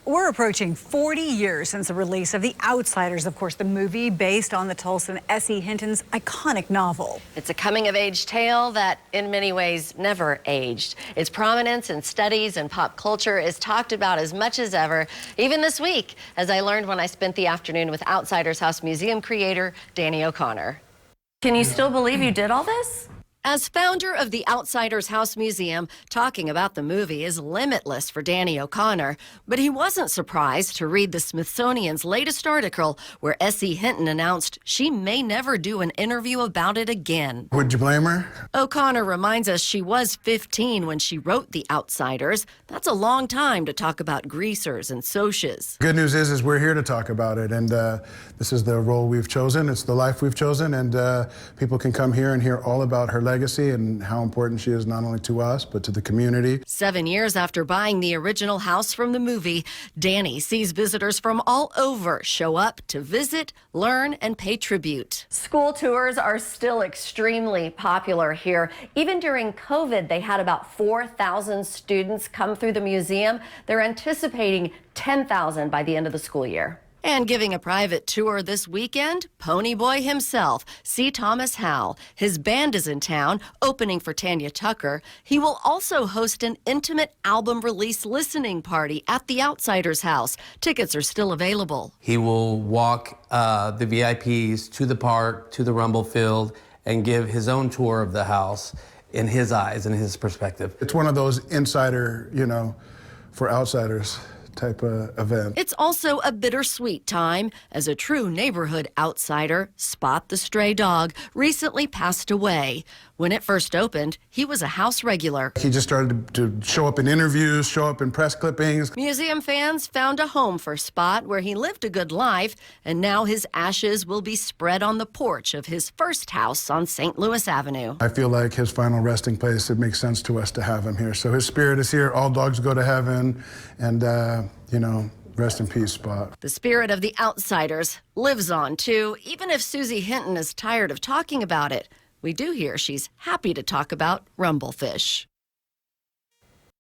We're approaching 40 years since the release of The Outsiders, of course, the movie based on the Tulsa S.E. Hinton's iconic novel. It's a coming-of-age tale that, in many ways, never aged. Its prominence in studies and pop culture is talked about as much as ever, even this week, as I learned when I spent the afternoon with Outsiders House Museum creator Danny O'Connor. Can you still believe you did all this? As founder of the Outsiders House Museum, talking about the movie is limitless for Danny O'Connor, but he wasn't surprised to read the Smithsonian's latest article where S.E. Hinton announced she may never do an interview about it again. Would you blame her? O'Connor reminds us she was 15 when she wrote The Outsiders. That's a long time to talk about greasers and socias. Good news is we're here to talk about it, and this is the role we've chosen. It's the life we've chosen, and people can come here and hear all about her legacy and how important she is not only to us, but to the community. 7 years after buying the original house from the movie, Danny sees visitors from all over show up to visit, learn, and pay tribute. School tours are still extremely popular here. Even during COVID, they had about 4,000 students come through the museum. They're anticipating 10,000 by the end of the school year. And giving a private tour this weekend, Pony Boy himself, C. Thomas Howell. His band is in town, opening for Tanya Tucker. He will also host an intimate album release listening party at the Outsiders House. Tickets are still available. He will walk the VIPs to the park, to the Rumble Field, and give his own tour of the house in his eyes and his perspective. It's one of those insider, for outsiders type of event. It's also a bittersweet time as a true neighborhood outsider, Spot the stray dog, recently passed away. When it first opened, he was a house regular. He just started to show up in interviews, show up in press clippings. Museum fans found a home for Spot where he lived a good life, and now his ashes will be spread on the porch of his first house on St. Louis Avenue. I feel like his final resting place, it makes sense to us to have him here. So his spirit is here, all dogs go to heaven, and rest in peace, Spot. The spirit of the Outsiders lives on, too, even if Susie Hinton is tired of talking about it. We do hear she's happy to talk about Rumblefish.